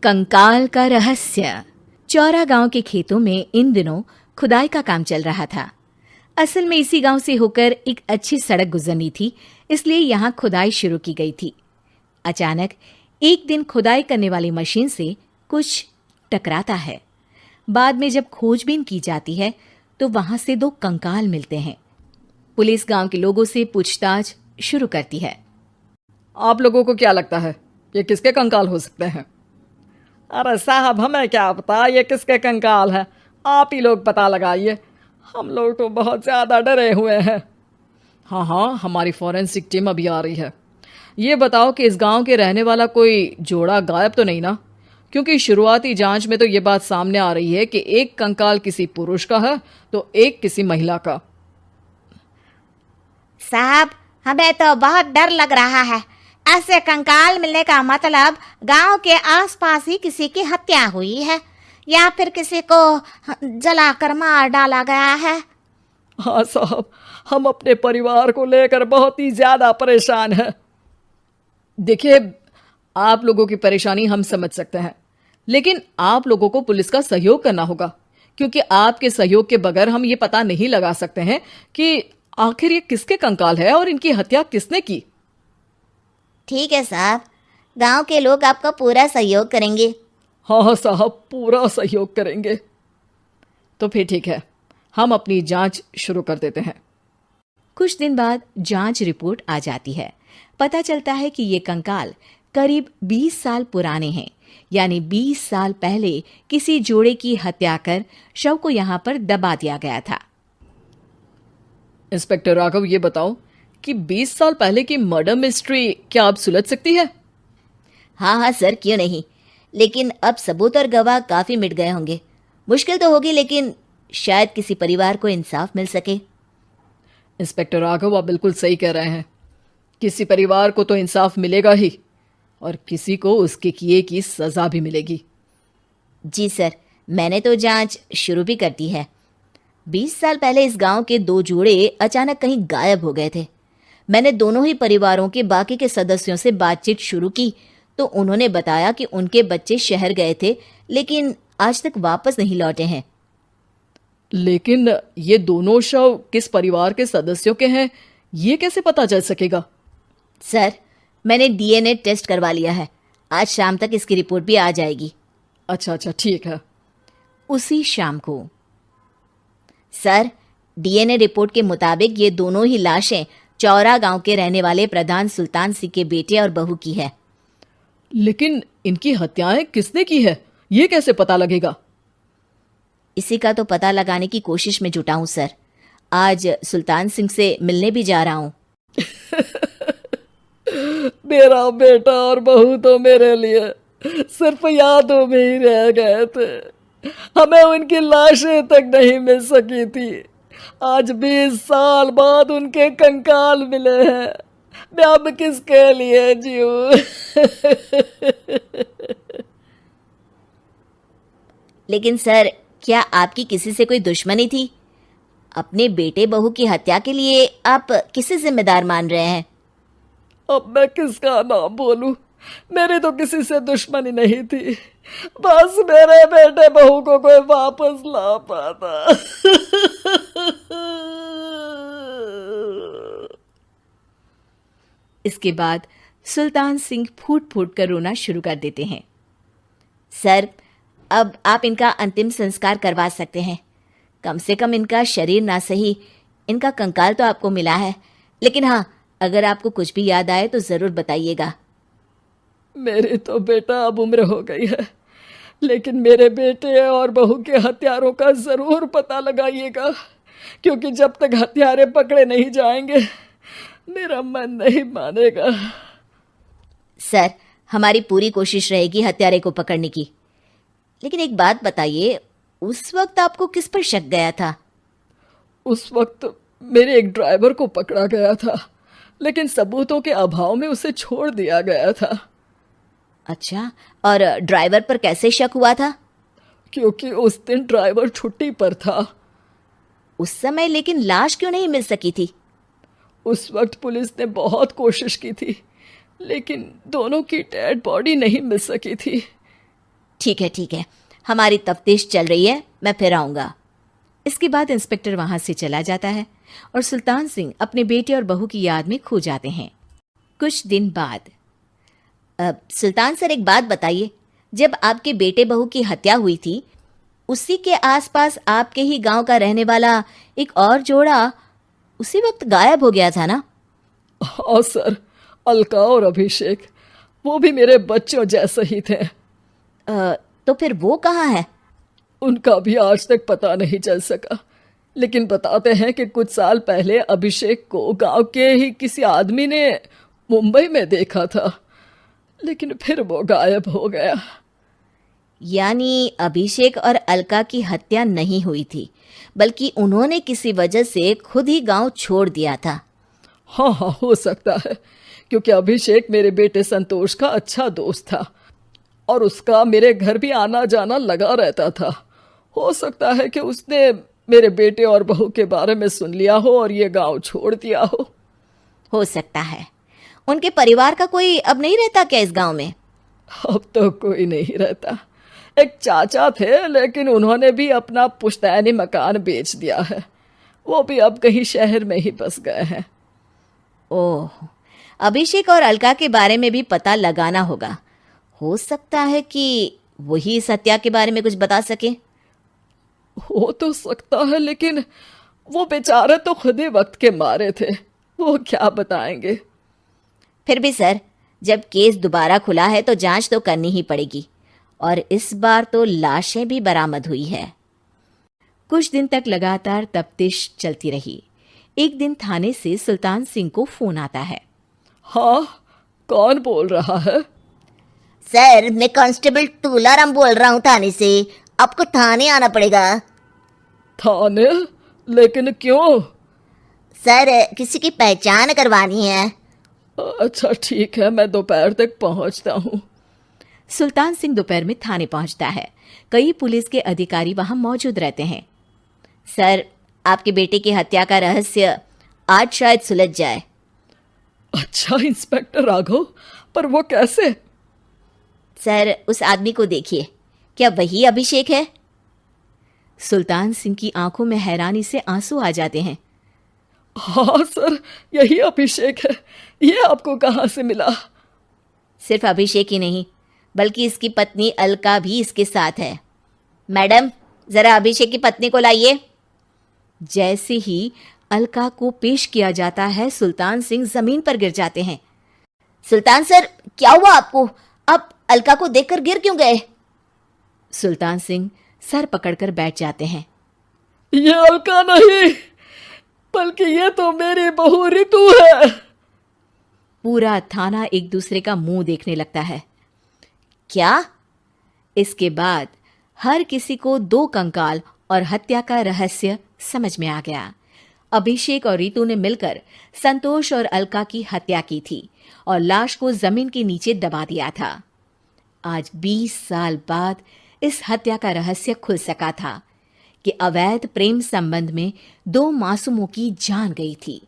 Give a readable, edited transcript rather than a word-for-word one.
कंकाल का रहस्य। चौरा गांव के खेतों में इन दिनों खुदाई का काम चल रहा था। असल में इसी गांव से होकर एक अच्छी सड़क गुजरनी थी, इसलिए यहाँ खुदाई शुरू की गई थी। अचानक एक दिन खुदाई करने वाली मशीन से कुछ टकराता है। बाद में जब खोजबीन की जाती है तो वहां से 2 कंकाल मिलते हैं। पुलिस गांव के लोगों से पूछताछ शुरू करती है। आप लोगों को क्या लगता है ये किसके कंकाल हो सकते हैं? अरे साहब, हमें क्या पता ये किसके कंकाल है, आप ही लोग पता लगाइए, हम लोग तो बहुत ज़्यादा डरे हुए हैं। हाँ, हमारी फॉरेंसिक टीम अभी आ रही है। ये बताओ कि इस गांव के रहने वाला कोई जोड़ा गायब तो नहीं ना? क्योंकि शुरुआती जांच में तो ये बात सामने आ रही है कि एक कंकाल किसी पुरुष का है तो एक किसी महिला का। साहब, हमें तो बहुत डर लग रहा है। ऐसे कंकाल मिलने का मतलब गांव के आसपास ही किसी की हत्या हुई है या फिर किसी को जलाकर मार डाला गया है। हाँ साहब, हम अपने परिवार को लेकर बहुत ही ज्यादा परेशान हैं। देखिए, आप लोगों की परेशानी हम समझ सकते हैं, लेकिन आप लोगों को पुलिस का सहयोग करना होगा, क्योंकि आपके सहयोग के बगैर हम ये पता नहीं लगा सकते हैं कि आखिर ये किसके कंकाल है और इनकी हत्या किसने की। ठीक है साहब, गांव के लोग आपका पूरा सहयोग करेंगे। हाँ साहब, पूरा सहयोग करेंगे। तो फिर ठीक है, हम अपनी जांच शुरू कर देते हैं। कुछ दिन बाद जांच रिपोर्ट आ जाती है। पता चलता है कि ये कंकाल करीब 20 साल पुराने हैं, यानी 20 साल पहले किसी जोड़े की हत्या कर शव को यहाँ पर दबा दिया गया था। इंस्पेक्टर राघव, ये बताओ कि 20 साल पहले की मर्डर मिस्ट्री क्या आप सुलझ सकती है? हाँ सर, क्यों नहीं, लेकिन अब सबूत और गवाह काफी मिट गए होंगे। मुश्किल तो होगी, लेकिन शायद किसी परिवार को इंसाफ मिल सके। इंस्पेक्टर राघव, आप बिल्कुल सही कह रहे हैं। किसी परिवार को तो इंसाफ मिलेगा ही और किसी को उसके किए की सजा भी मिलेगी। जी सर, मैंने तो जांच शुरू भी कर दी है। 20 साल पहले इस गांव के 2 जोड़े अचानक कहीं गायब हो गए थे। मैंने दोनों ही परिवारों के बाकी के सदस्यों से बातचीत शुरू की तो उन्होंने बताया कि उनके बच्चे शहर गए थे, लेकिन आज तक वापस नहीं लौटे हैं। लेकिन ये दोनों शव किस परिवार के सदस्यों के हैं, ये कैसे पता चल सकेगा? सर, मैंने डीएनए टेस्ट करवा लिया है। आज शाम तक इसकी रिपोर्ट भी आ जाएगी। अच्छा, ठीक है। उसी शाम को सर, डीएनए रिपोर्ट के मुताबिक ये दोनों ही लाशें चौरा गांव के रहने वाले प्रधान सुल्तान सिंह के बेटे और बहू की है। लेकिन इनकी हत्याएं किसने की है, ये कैसे पता लगेगा? इसी का तो पता लगाने की कोशिश में जुटा हूं सर। आज सुल्तान सिंह से मिलने भी जा रहा हूं। मेरा बेटा और बहू तो मेरे लिए सिर्फ यादों में ही रह गए थे, हमें उनकी लाशें तक नहीं मिल सकी थी। आज 20 साल बाद उनके कंकाल मिले हैं, मैं अब किसके लिए जीऊं? लेकिन सर, क्या आपकी किसी से कोई दुश्मनी थी? अपने बेटे बहू की हत्या के लिए आप किसे जिम्मेदार मान रहे हैं? अब मैं किसका नाम बोलूं? मेरी तो किसी से दुश्मनी नहीं थी, बस मेरे बेटे बहू को कोई वापस ला पाता। इसके बाद सुल्तान सिंह फूट फूट कर रोना शुरू कर देते हैं। सर, अब आप इनका अंतिम संस्कार करवा सकते हैं। कम से कम इनका शरीर ना सही, इनका कंकाल तो आपको मिला है। लेकिन हाँ, अगर आपको कुछ भी याद आए तो जरूर बताइएगा। मेरी तो बेटा अब उम्र हो गई है, लेकिन मेरे बेटे और बहू के हत्यारों का जरूर पता लगाइएगा, क्योंकि जब तक हत्यारे पकड़े नहीं जाएंगे मेरा मन नहीं मानेगा। सर, हमारी पूरी कोशिश रहेगी हत्यारे को पकड़ने की। लेकिन एक बात बताइए, उस वक्त आपको किस पर शक गया था? उस वक्त मेरे एक ड्राइवर को पकड़ा गया था, लेकिन सबूतों के अभाव में उसे छोड़ दिया गया था। अच्छा, और ड्राइवर पर कैसे शक हुआ था? क्योंकि उस दिन ड्राइवर छुट्टी पर था। उस समय लेकिन लाश क्यों नहीं मिल सकी थी? उस वक्त पुलिस ने बहुत कोशिश की थी, लेकिन दोनों की डेड बॉडी नहीं मिल सकी थी। ठीक है, हमारी तफ्तीश चल रही है, मैं फिर आऊंगा। इसके बाद इंस्पेक्टर वहां से चला जाता है और सुल्तान सिंह अपने बेटे और बहू की याद में खो जाते हैं। कुछ दिन बाद सुल्तान सर, एक बात बताइए, जब आपके बेटे बहू की हत्या हुई थी, उसी के आसपास आपके ही गांव का रहने वाला एक और जोड़ा उसी वक्त गायब हो गया था ना? हाँ सर, अलका और अभिषेक, वो भी मेरे बच्चों जैसे ही थे। तो फिर वो कहाँ है? उनका भी आज तक पता नहीं चल सका, लेकिन बताते हैं कि कुछ साल पहले अभिषेक को गांव के ही किसी आदमी ने मुंबई में देखा था, लेकिन फिर वो गायब हो गया। यानी अभिषेक और अलका की हत्या नहीं हुई थी, बल्कि उन्होंने किसी वजह से खुद ही गांव छोड़ दिया था। हाँ हाँ, हो सकता है, क्योंकि अभिषेक मेरे बेटे संतोष का अच्छा दोस्त था और उसका मेरे घर भी आना जाना लगा रहता था। हो सकता है कि उसने मेरे बेटे और बहू के बारे में सुन लिया हो और ये गांव छोड़ दिया हो सकता है। उनके परिवार का कोई अब नहीं रहता क्या इस गांव में? अब तो कोई नहीं रहता। एक चाचा थे, लेकिन उन्होंने भी अपना पुश्तैनी मकान बेच दिया है। वो भी अब कहीं शहर में ही बस गए हैं। ओह, अभिषेक और अलका के बारे में भी पता लगाना होगा। हो सकता है कि वही इस हत्या के बारे में कुछ बता सके। हो तो सकता है, लेकिन वो बेचारे तो खुद ही वक्त के मारे थे, वो क्या बताएंगे। फिर भी सर, जब केस दोबारा खुला है तो जांच तो करनी ही पड़ेगी, और इस बार तो लाशें भी बरामद हुई है। कुछ दिन तक लगातार तफ्तीश चलती रही। एक दिन थाने से सुल्तान सिंह को फोन आता है। हाँ, कौन बोल रहा है? सर, मैं कांस्टेबल तुलाराम बोल रहा हूँ थाने से। आपको थाने आना पड़ेगा। थाने? लेकिन क्यों? सर, किसी की पहचान करवानी है। अच्छा ठीक है, मैं दोपहर तक पहुंचता हूँ। सुल्तान सिंह दोपहर में थाने पहुंचता है। कई पुलिस के अधिकारी वहां मौजूद रहते हैं। सर, आपके बेटे की हत्या का रहस्य आज शायद सुलझ जाए। अच्छा इंस्पेक्टर राघव, पर वो कैसे? सर, उस आदमी को देखिए, क्या वही अभिषेक है? सुल्तान सिंह की आंखों में हैरानी से आंसू आ जाते हैं। हाँ सर, यही अभिषेक है। ये आपको कहाँ से मिला? सिर्फ अभिषेक ही नहीं, बल्कि इसकी पत्नी अलका भी इसके साथ है। मैडम, जरा अभिषेक की पत्नी को लाइए। जैसे ही अलका को पेश किया जाता है, सुल्तान सिंह जमीन पर गिर जाते हैं। सुल्तान सर, क्या हुआ आपको? आप अलका को देखकर गिर क्यों गए? सुल्तान सिंह सर पकड़कर बैठ जाते हैं। ये अलका नहीं, बल्कि ये तो मेरी बहू रितु है। पूरा थाना एक दूसरे का मुंह देखने लगता है। क्या? इसके बाद हर किसी को दो कंकाल और हत्या का रहस्य समझ में आ गया। अभिषेक और रितु ने मिलकर संतोष और अलका की हत्या की थी और लाश को जमीन के नीचे दबा दिया था। आज 20 साल बाद इस हत्या का रहस्य खुल सका था कि अवैध प्रेम संबंध में दो मासूमों की जान गई थी।